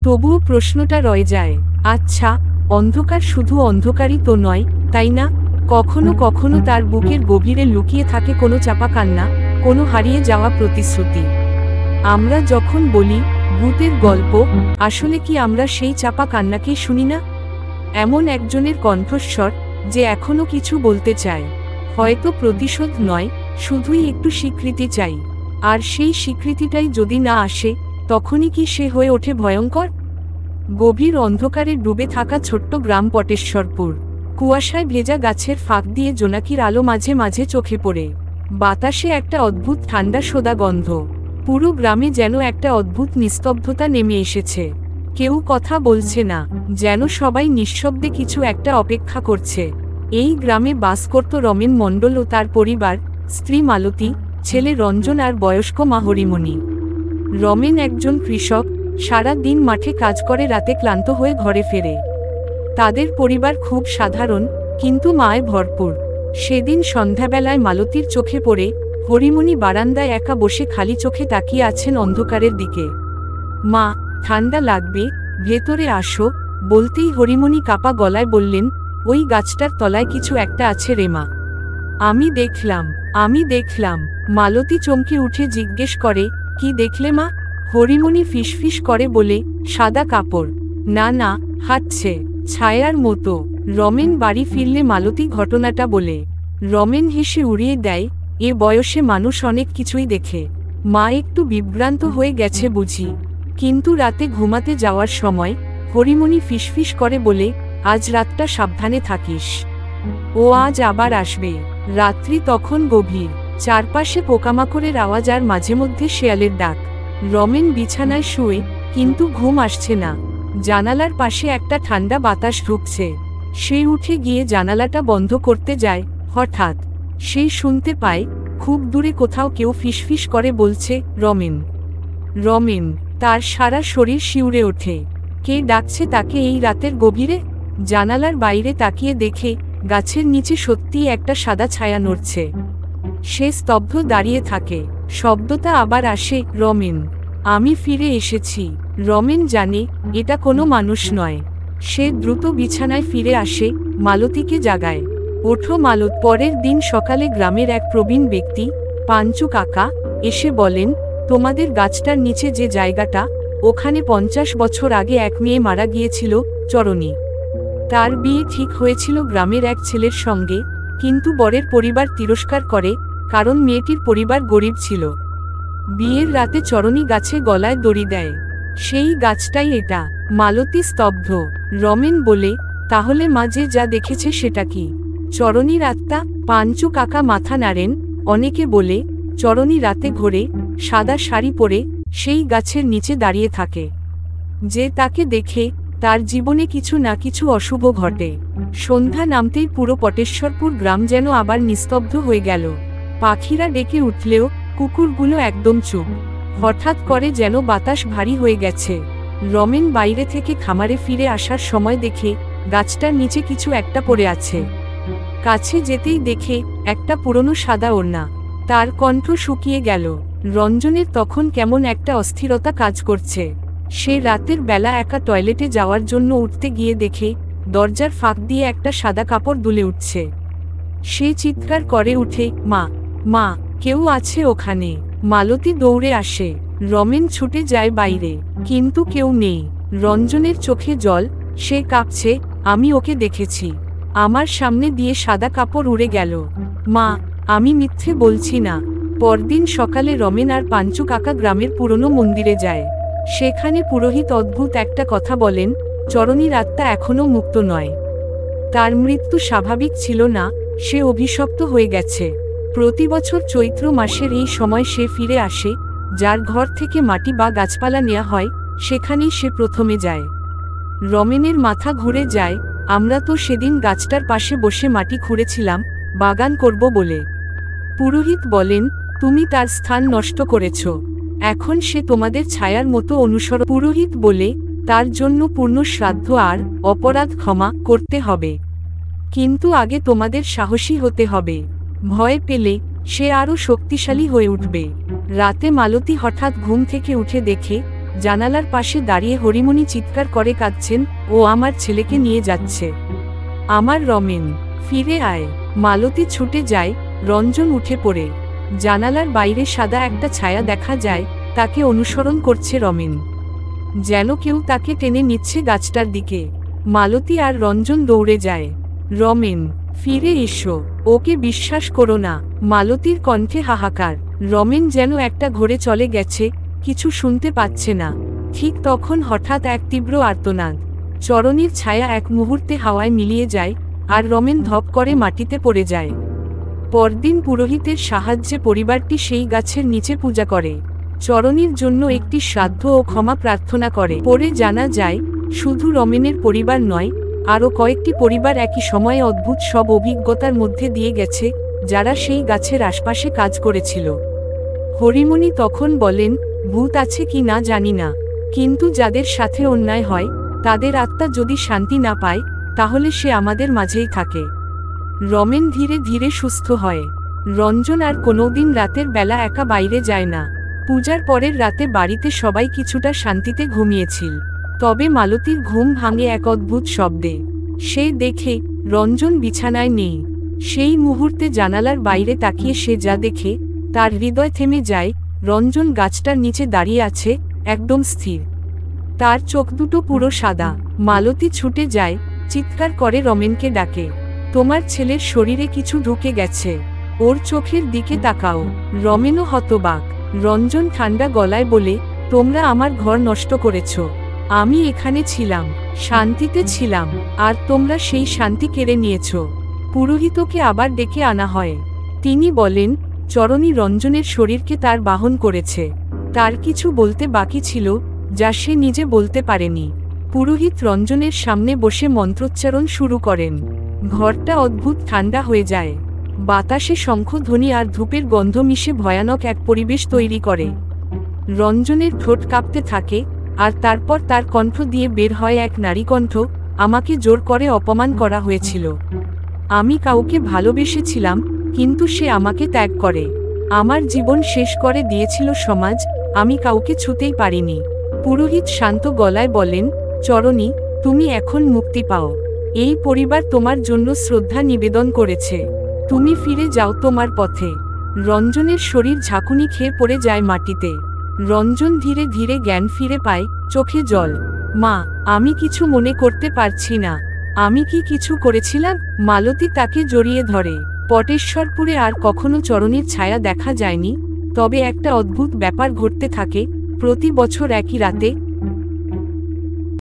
তবুও প্রশ্নটা রয়ে যায়, আচ্ছা, অন্ধকার শুধু অন্ধকারই তো নয়, তাই না? কখনো কখনো তার বুকের গভীরে লুকিয়ে থাকে কোনো চাপা কান্না, কোনো হারিয়ে যাওয়া প্রতিশ্রুতি। আমরা যখন বলি ভূতের গল্প, আসলে কি আমরা সেই চাপা কান্নাকেই শুনি না? এমন একজনের কণ্ঠস্বর যে এখনো কিছু বলতে চায়, হয়তো প্রতিশোধ নয়, শুধুই একটু স্বীকৃতি চাই। আর সেই স্বীকৃতিটাই যদি না আসে, তখনই কি সে হয়ে ওঠে ভয়ঙ্কর? গভীর অন্ধকারে ডুবে থাকা ছোট্ট গ্রাম পটেশ্বরপুর। কুয়াশায় ভেজা গাছের ফাঁক দিয়ে জোনাকির আলো মাঝে মাঝে চোখে পড়ে। বাতাসে একটা অদ্ভুত ঠান্ডা সোদা গন্ধ। পুরো গ্রামে যেন একটা অদ্ভুত নিস্তব্ধতা নেমে এসেছে। কেউ কথা বলছে না, যেন সবাই নিঃশব্দে কিছু একটা অপেক্ষা করছে। এই গ্রামে বাস করত রমেন মণ্ডল ও তার পরিবার, স্ত্রী মালতী, ছেলে রঞ্জন আর বয়স্ক মা হরিমণি। রমেন একজন কৃষক, সারা দিন মাঠে কাজ করে রাতে ক্লান্ত হয়ে ঘরে ফেরে। তাদের পরিবার খুব সাধারণ, কিন্তু মায়ে ভরপুর। সেদিন সন্ধ্যাবেলায় মালতীর চোখে পড়ে হরিমণি বারান্দায় একা বসে খালি চোখে তাকিয়ে আছেন অন্ধকারের দিকে। মা, ঠান্ডা লাগবে, ভেতরে আসো, বলতেই হরিমণি কাপা গলায় বললেন, ওই গাছটার তলায় কিছু একটা আছে রে মা। আমি দেখলাম। মালতী চমকে উঠে জিজ্ঞেস করে, কি দেখলে মা? হরিমণি ফিসফিস করে বলে, সাদা কাপড়। না না, হাঁটছে, ছায়ার মতো। রমেন বাড়ি ফিরলে মালতী ঘটনাটা বলে। রমেন হেসে উড়িয়ে দেয়, এ বয়সে মানুষ অনেক কিছুই দেখে। মা একটু বিভ্রান্ত হয়ে গেছে বুঝি। কিন্তু রাতে ঘুমাতে যাওয়ার সময় হরিমণি ফিসফিস করে বলে, আজ রাতটা সাবধানে থাকিস, ও আজ আবার আসবে। রাত্রি তখন গভীর, চারপাশে পোকামাকড়ের আওয়াজ আর মাঝে মধ্যে শেয়ালের ডাক। রমেন বিছানায় শুয়ে, কিন্তু ঘুম আসছে না। জানালার পাশে একটা ঠান্ডা বাতাস ঢুকছে। সে উঠে গিয়ে জানালাটা বন্ধ করতে যায়, হঠাৎ সে শুনতে পায় খুব দূরে কোথাও কেউ ফিসফিস করে বলছে, রমেন, রমেন। তার সারা শরীর শিউরে ওঠে। কে ডাকছে তাকে এই রাতের গভীরে? জানালার বাইরে তাকিয়ে দেখে গাছের নিচে সত্যিই একটা সাদা ছায়া নড়ছে। সে স্তব্ধ দাঁড়িয়ে থাকে। শব্দটা আবার আসে, রমেন, আমি ফিরে এসেছি। রমেন জানে এটা কোনো মানুষ নয়। সে দ্রুত বিছানায় ফিরে আসে, মালতীকে জাগায়। ওঠো মালত। পরের দিন সকালে গ্রামের এক প্রবীণ ব্যক্তি, পাঞ্চু কাকা, এসে বলেন, তোমাদের গাছটার নিচে যে জায়গাটা, ওখানে 50 বছর আগে এক মেয়ে মারা গিয়েছিল, চরণী। তার বিয়ে ঠিক হয়েছিল গ্রামের এক ছেলের সঙ্গে, কিন্তু বরের পরিবার তিরস্কার করে, কারণ মেয়েটির পরিবার গরিব ছিল। বিয়ের রাতে চরণী গাছে গলায় দড়ি দেয়। সেই গাছটাই এটা। মালতী স্তব্ধ। রমেন বলে, তাহলে মা যে যা দেখেছে সেটা কি? চরণীর আত্মা? পাঞ্চু কাকা মাথা নাড়েন। অনেকে বলে, চরণী রাতে ঘোরে, সাদা শাড়ি পরে, সেই গাছের নিচে দাঁড়িয়ে থাকে। যে তাকে দেখে, তার জীবনে কিছু না কিছু অশুভ ঘটে। সন্ধ্যা নামতেই পুরো পটেশ্বরপুর গ্রাম যেন আবার নিস্তব্ধ হয়ে গেল। পাখিরা ডেকে উঠলেও কুকুরগুলো একদম চুপ। হঠাৎ করে যেন বাতাস ভারী হয়ে গেছে। রমেন বাইরে থেকে খামারে ফিরে আসার সময় দেখে গাছটার নিচে কিছু একটা পড়ে আছে। কাছে যেতেই দেখে একটা পুরনো সাদা ওড়না। তার কণ্ঠ শুকিয়ে গেল। রঞ্জনের তখন কেমন একটা অস্থিরতা কাজ করছে। সে রাতের বেলা একা টয়লেটে যাওয়ার জন্য উঠতে গিয়ে দেখে দরজার ফাঁক দিয়ে একটা সাদা কাপড় দুলে উঠছে। সে চিৎকার করে উঠে, মা, মা, কেউ আছে ওখানে। মালতী দৌড়ে আসে। রমেন ছুটে যায় বাইরে, কিন্তু কেউ নেই। রঞ্জনের চোখে জল, সে কাঁপছে, আমি ওকে দেখেছি। আমার সামনে দিয়ে সাদা কাপড় উড়ে গেল। মা, আমি মিথ্যে বলছি না। পরদিন সকালে রমেন আর পাঞ্চু কাকা গ্রামের পুরনো মন্দিরে যায়। সেখানে পুরোহিত অদ্ভুত একটা কথা বলেন, চরণীর আত্মা এখনও মুক্ত নয়। তার মৃত্যু স্বাভাবিক ছিল না, সে অভিশপ্ত হয়ে গেছে। প্রতি বছর চৈত্র মাসের এই সময় সে ফিরে আসে। যার ঘর থেকে মাটি বা গাছপালা নেওয়া হয়, সেখানেই সে প্রথমে যায়। রমেনের মাথা ঘুরে যায়, আমরা তো সেদিন গাছটার পাশে বসে মাটি খুঁড়েছিলাম, বাগান করব বলে। পুরোহিত বলেন, তুমি তার স্থান নষ্ট করেছ। এখন সে তোমাদের ছায়ার মতো অনুসরণ। পুরোহিত বলে, তার জন্য পূর্ণ শ্রাদ্ধ আর অপরাধ ক্ষমা করতে হবে। কিন্তু আগে তোমাদের সাহসী হতে হবে। ভয় পেলে সে আরও শক্তিশালী হয়ে উঠবে। রাতে মালতী হঠাৎ ঘুম থেকে উঠে দেখে জানালার পাশে দাঁড়িয়ে হরিমণি চিৎকার করে কাঁদছেন, ও আমার ছেলেকে নিয়ে যাচ্ছে। আমার রমেন, ফিরে আয়। মালতী ছুটে যায়, রঞ্জন উঠে পড়ে। জানালার বাইরে সাদা একটা ছায়া দেখা যায়, তাকে অনুসরণ করছে রমেন। যেন কেউ তাকে টেনে নিচ্ছে গাছটার দিকে। মালতী আর রঞ্জন দৌড়ে যায়। রমেন, ফিরে এসো, ওকে বিশ্বাস করো না। মালতীর কণ্ঠে হাহাকার। রমেন যেন একটা ঘোরে চলে গেছে, কিছু শুনতে পাচ্ছে না। ঠিক তখন হঠাৎ এক তীব্র আর্তনাদ। চরণীর ছায়া এক মুহূর্তে হাওয়ায় মিলিয়ে যায়, আর রমেন ধপ করে মাটিতে পড়ে যায়। পরদিন পুরোহিতের সাহায্যে পরিবারটি সেই গাছের নিচে পূজা করে। চরণীর জন্য একটি শ্রাদ্ধ ও ক্ষমা প্রার্থনা করে। পরে জানা যায়, শুধু রমেনের পরিবার নয়, আরও কয়েকটি পরিবার একই সময়ে অদ্ভুত সব অভিজ্ঞতার মধ্যে দিয়ে গেছে, যারা সেই গাছের আশপাশে কাজ করেছিল। হরিমণি তখন বলেন, ভূত আছে কি না জানি না, কিন্তু যাদের সাথে অন্যায় হয়, তাদের আত্মা যদি শান্তি না পায়, তাহলে সে আমাদের মাঝেই থাকে। রমেন ধীরে ধীরে সুস্থ হয়। রঞ্জন আর কোনোদিন রাতের বেলা একা বাইরে যায় না। পূজার পরের রাতে বাড়িতে সবাই কিছুটা শান্তিতে ঘুমিয়েছিল। তবে মালতীর ঘুম ভাঙে এক অদ্ভুত শব্দে। সে দেখে রঞ্জন বিছানায় নেই। সেই মুহূর্তে জানালার বাইরে তাকিয়ে সে যা দেখে, তার হৃদয় থেমে যায়। রঞ্জন গাছটার নিচে দাঁড়িয়ে আছে, একদম স্থির। তার চোখ দুটো পুরো সাদা। মালতী ছুটে যায়, চিৎকার করে রমেনকে ডাকে, তোমার ছেলের শরীরে কিছু ঢুকে গেছে, ওর চোখের দিকে তাকাও। রমেনও হতবাক। রঞ্জন ঠান্ডা গলায় বলে, তোমরা আমার ঘর নষ্ট করেছ। আমি এখানে ছিলাম, শান্তিতে ছিলাম, আর তোমরা সেই শান্তি কেড়ে নিয়েছ। পুরোহিতকে আবার ডেকে আনা হয়। তিনি বলেন, চরণী রঞ্জনের শরীরকে তার বাহন করেছে। তার কিছু বলতে বাকি ছিল, যা সে নিজে বলতে পারেনি। পুরোহিত রঞ্জনের সামনে বসে মন্ত্রোচ্চারণ শুরু করেন। ঘরটা অদ্ভুত ঠান্ডা হয়ে যায়। বাতাসে শঙ্খধ্বনি আর ধূপের গন্ধ মিশে ভয়ানক এক পরিবেশ তৈরি করে। রঞ্জনের ঠোঁট কাঁপতে থাকে, আর তারপর তার কণ্ঠ দিয়ে বের হয় এক নারীকণ্ঠ, আমাকে জোর করে অপমান করা হয়েছিল। আমি কাউকে ভালোবেসেছিলাম, কিন্তু সে আমাকে ত্যাগ করে। আমার জীবন শেষ করে দিয়েছিল সমাজ, আমি কাউকে ছুঁতেই পারিনি। পুরোহিত শান্ত গলায় বলেন, চরণী, তুমি এখন মুক্তি পাও। এই পরিবার তোমার জন্য শ্রদ্ধা নিবেদন করেছে। তুমি ফিরে যাও তোমার পথে। রঞ্জনের শরীর ঝাঁকুনি খেয়ে পড়ে যায় মাটিতে। রঞ্জন ধীরে ধীরে জ্ঞান ফিরে পায়, চোখে জল। মা, আমি কিছু মনে করতে পারছি না। আমি কি কিছু করেছিলাম? মালতী তাকে জড়িয়ে ধরে। পটেশ্বরপুরে আর কখনো চরণীর ছায়া দেখা যায়নি, তবে একটা অদ্ভুত ব্যাপার ঘটতে থাকে। প্রতি বছর একই রাতে